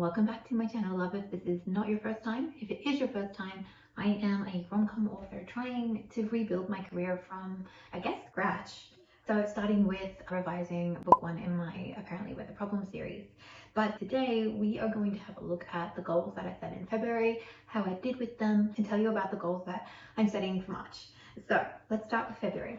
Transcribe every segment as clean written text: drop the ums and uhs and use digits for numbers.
welcome back to my channel, love. If this is not your first time, if it is your first time, I am a rom-com author trying to rebuild my career from, I guess, scratch. So starting with revising book one in my Apparently We're the Problem series. But today we are going to have a look at the goals that I set in February, how I did with them, and tell you about the goals that I'm setting for March. So let's start with February.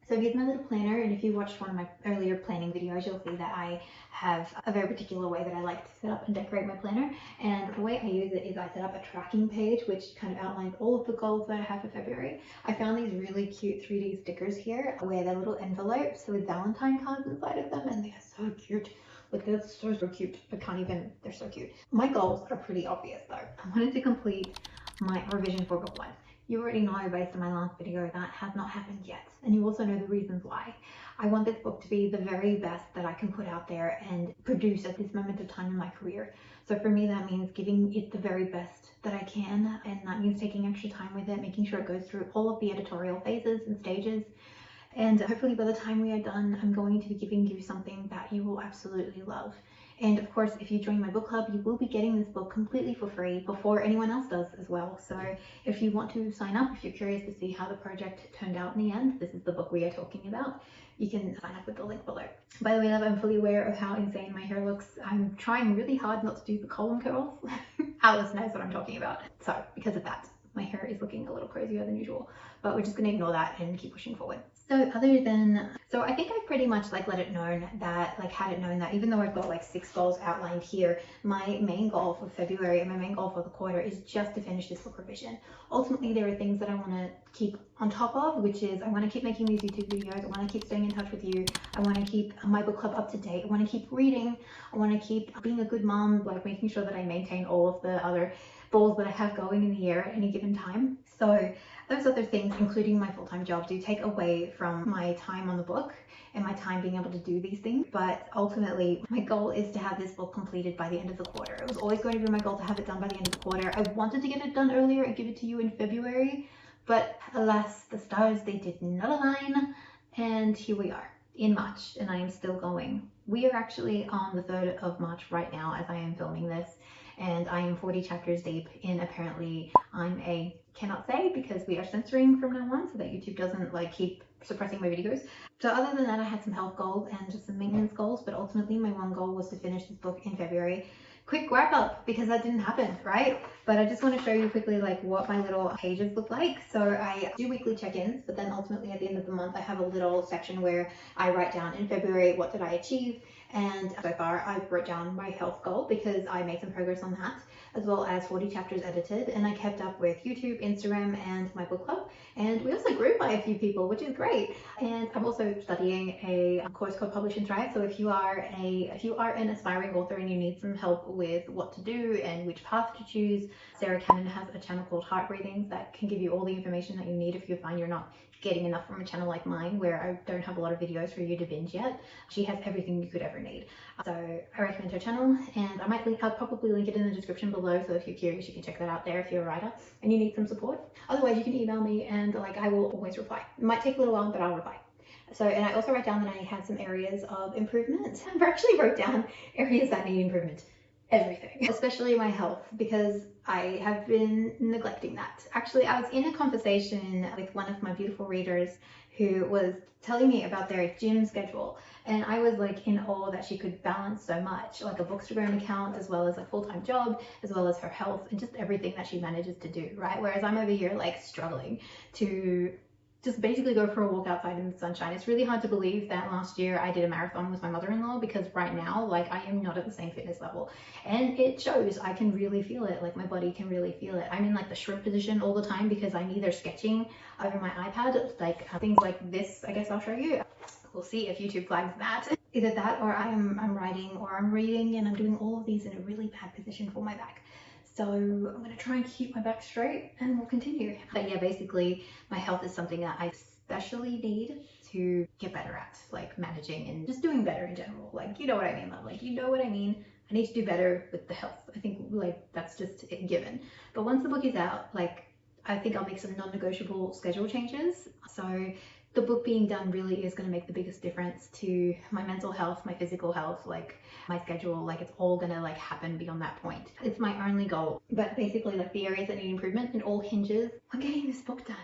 So here's my little planner, and if you watched one of my earlier planning videos, you'll see that I have a very particular way that I like to set up and decorate my planner. And the way I use it is I set up a tracking page which kind of outlines all of the goals that I have for February. I found these really cute 3D stickers here where they're little envelopes with Valentine cards inside of them, and they're so cute. Like, they're so cute. I can't even, they're so cute. My goals are pretty obvious though. I wanted to complete my revision for book one. You already know based on my last video that has not happened yet, and you also know the reasons why. I want this book to be the very best that I can put out there and produce at this moment of time in my career. So for me, that means giving it the very best that I can, and that means taking extra time with it, making sure it goes through all of the editorial phases and stages. And hopefully by the time we are done, I'm going to be giving you something that you will absolutely love. And of course, if you join my book club, you will be getting this book completely for free before anyone else does as well. So if you want to sign up, if you're curious to see how the project turned out in the end, this is the book we are talking about, you can sign up with the link below. By the way, love, I'm fully aware of how insane my hair looks. I'm trying really hard not to do the column curls. Alice knows what I'm talking about. So because of that, my hair is looking a little crazier than usual, but we're just going to ignore that and keep pushing forward. So I think I've pretty much had it known that even though I've got 6 goals outlined here, my main goal for February and my main goal for the quarter is just to finish this book revision. Ultimately, there are things that I want to keep on top of, which is I want to keep making these YouTube videos, I want to keep staying in touch with you, I want to keep my book club up to date, I want to keep reading, I want to keep being a good mom, making sure that I maintain all of the other balls that I have going in the year at any given time. So those other things, including my full-time job, do take away from my time on the book and my time being able to do these things. But ultimately, my goal is to have this book completed by the end of the quarter. It was always going to be my goal to have it done by the end of the quarter. I wanted to get it done earlier and give it to you in February, but alas, the stars, they did not align, and here we are in March, and I am still going. We are actually on the 3rd of March right now as I am filming this, and I am 40 chapters deep in Apparently I'm a Cannot Say, because we are censoring from now on so that YouTube doesn't keep suppressing my videos. So other than that, I had some health goals and just some maintenance goals, but ultimately my one goal was to finish this book in February. Quick wrap up, because that didn't happen, right? But I just want to show you quickly what my little pages look like. So I do weekly check-ins, but then ultimately at the end of the month I have a little section where I write down in February what did I achieve, and so far I wrote down my health goal because I made some progress on that, as well as 40 chapters edited, and I kept up with YouTube, Instagram, and my book club, and we also grew by a few people, which is great. And I'm also studying a course called Publish and Thrive. So if you are an aspiring author and you need some help with what to do and which path to choose, Sarah Cannon has a channel called Heart Breathings that can give you all the information that you need if you find you're not getting enough from a channel like mine where I don't have a lot of videos for you to binge yet. She has everything you could ever need. So I recommend her channel, and I'll probably link it in the description below, so if you're curious you can check that out there if you're a writer and you need some support. Otherwise you can email me, and I will always reply. It might take a little while, but I'll reply. So, and I also write down that I had some areas of improvement. I actually wrote down areas that need improvement. Everything, especially my health, because I have been neglecting that. Actually, I was in a conversation with one of my beautiful readers who was telling me about their gym schedule, and I was in awe that she could balance so much, a Bookstagram account, as well as a full-time job, as well as her health, and just everything that she manages to do, right? Whereas I'm over here struggling to just basically go for a walk outside in the sunshine. It's really hard to believe that last year I did a marathon with my mother-in-law, because right now I am not at the same fitness level, and it shows. I can really feel it. My body can really feel it. I'm in the shrimp position all the time because I'm either sketching over my iPad, things like this. I guess I'll show you. We'll see if YouTube flags that. Either that, or I'm writing, or I'm reading, and I'm doing all of these in a really bad position for my back. So I'm going to try and keep my back straight, and we'll continue. But yeah, basically my health is something that I especially need to get better at, managing and just doing better in general. You know what I mean, love. You know what I mean. I need to do better with the health. I think that's just a given. But once the book is out, I think I'll make some non-negotiable schedule changes. So the book being done really is going to make the biggest difference to my mental health, my physical health, like my schedule. Like it's all going to like happen beyond that point. It's my only goal, but basically like the areas that need improvement, it all hinges on getting this book done.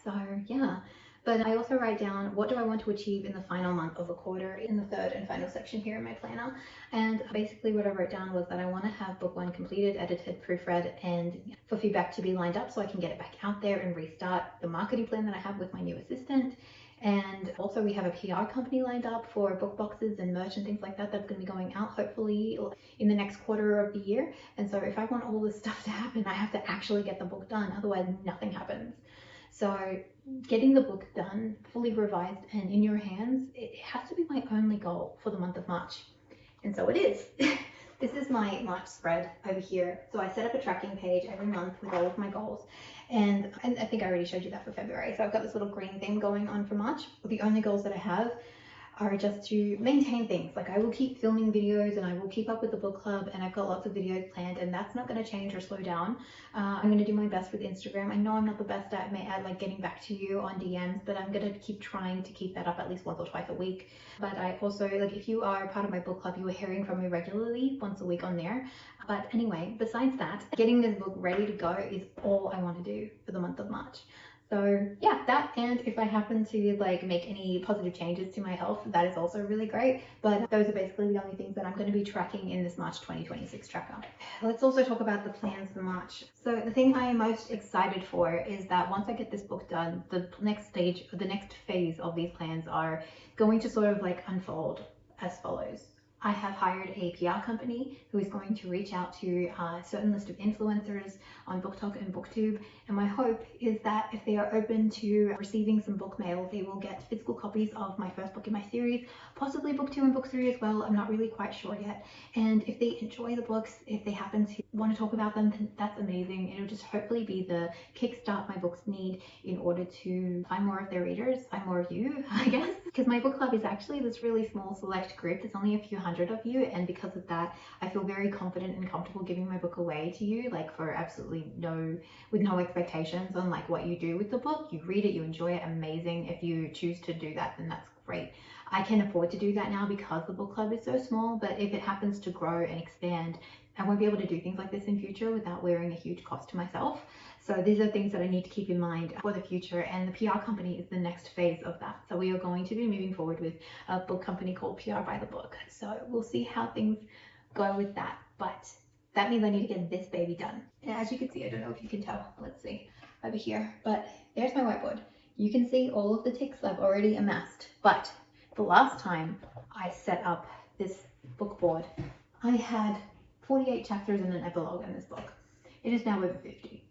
So yeah. But I also write down what do I want to achieve in the final month of the quarter in the third and final section here in my planner. And basically what I wrote down was that I want to have book one completed, edited, proofread, and for feedback to be lined up so I can get it back out there and restart the marketing plan that I have with my new assistant. And also we have a PR company lined up for book boxes and merch and things like that that's going to be going out hopefully in the next quarter of the year. And so if I want all this stuff to happen, I have to actually get the book done, otherwise nothing happens. So getting the book done, fully revised and in your hands, it has to be my only goal for the month of March. And so it is. This is my March spread over here. So I set up a tracking page every month with all of my goals. And I think I already showed you that for February. So I've got this little green thing going on for March. The only goals that I have are just to maintain things. Like I will keep filming videos and I will keep up with the book club, and I've got lots of videos planned, and that's not going to change or slow down. I'm going to do my best with Instagram. I know I'm not the best at like getting back to you on DMs, but I'm going to keep trying to keep that up at least once or twice a week. But I also, like, if you are part of my book club, you are hearing from me regularly once a week on there. But anyway, besides that, getting this book ready to go is all I want to do for the month of March. So yeah, that, and if I happen to like make any positive changes to my health, that is also really great. But those are basically the only things that I'm going to be tracking in this March 2026 tracker. Let's also talk about the plans for March. So the thing I am most excited for is that once I get this book done, the next stage, the next phase of these plans are going to sort of like unfold as follows. I have hired a PR company who is going to reach out to a certain list of influencers on BookTok and BookTube, and my hope is that if they are open to receiving some book mail, they will get physical copies of my first book in my series, possibly book 2 and book 3 as well. I'm not really quite sure yet. And if they enjoy the books, if they happen to want to talk about them, then that's amazing. It'll just hopefully be the kickstart my books need in order to find more of their readers, find more of you, I guess. Because my book club is actually this really small select group. There's only a few hundred of you, and because of that, I feel very confident and comfortable giving my book away to you, like for absolutely with no expectations on like what you do with the book. You read it, you enjoy it, amazing. If you choose to do that, then that's great. I can afford to do that now because the book club is so small, but if it happens to grow and expand, I won't be able to do things like this in future without wearing a huge cost to myself. So these are things that I need to keep in mind for the future, and the PR company is the next phase of that. So we are going to be moving forward with a book company called PR by the Book. So we'll see how things go with that, but that means I need to get this baby done. And as you can see, I don't know if you can tell, let's see over here, but there's my whiteboard. You can see all of the ticks I've already amassed, but the last time I set up this book board, I had 48 chapters and an epilogue in this book. It is now over 50.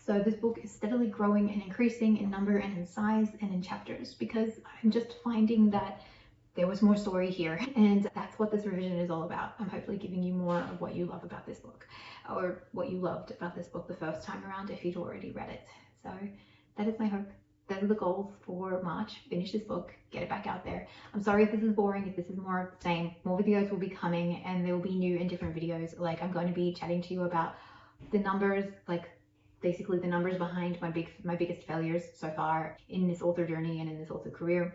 So this book is steadily growing and increasing in number and in size and in chapters, because I'm just finding that there was more story here, and that's what this revision is all about. I'm hopefully giving you more of what you love about this book, or what you loved about this book the first time around if you'd already read it. So that is my hope. Those are the goals for March. Finish this book, get it back out there. I'm sorry if this is boring, if this is more of the same. More videos will be coming, and there will be new and different videos. Like, I'm going to be chatting to you about the numbers, like basically the numbers behind my biggest failures so far in this author journey and in this author career,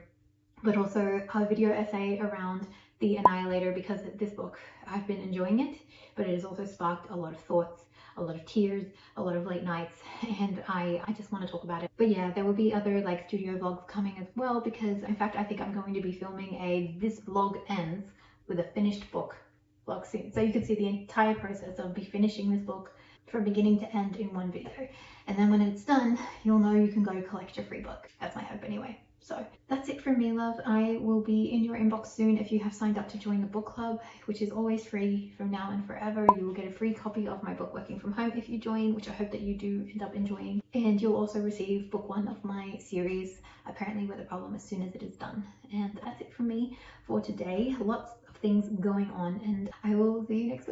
but also a video essay around The Annihilator, because this book, I've been enjoying it, but it has also sparked a lot of thoughts, a lot of tears, a lot of late nights, and I just want to talk about it. But yeah, there will be other like studio vlogs coming as well, because in fact I think I'm going to be filming a This Vlog Ends with a Finished Book vlog soon. So you can see the entire process of me finishing this book from beginning to end in one video. And then when it's done, you'll know you can go collect your free book. That's my hope anyway. So that's it from me, love. I will be in your inbox soon if you have signed up to join the book club, which is always free from now and forever. You will get a free copy of my book Working From Home if you join, which I hope that you do end up enjoying. And you'll also receive book 1 of my series, Apparently We're the Problem, as soon as it is done. And that's it from me for today. Lots of things going on, and I will see you next week.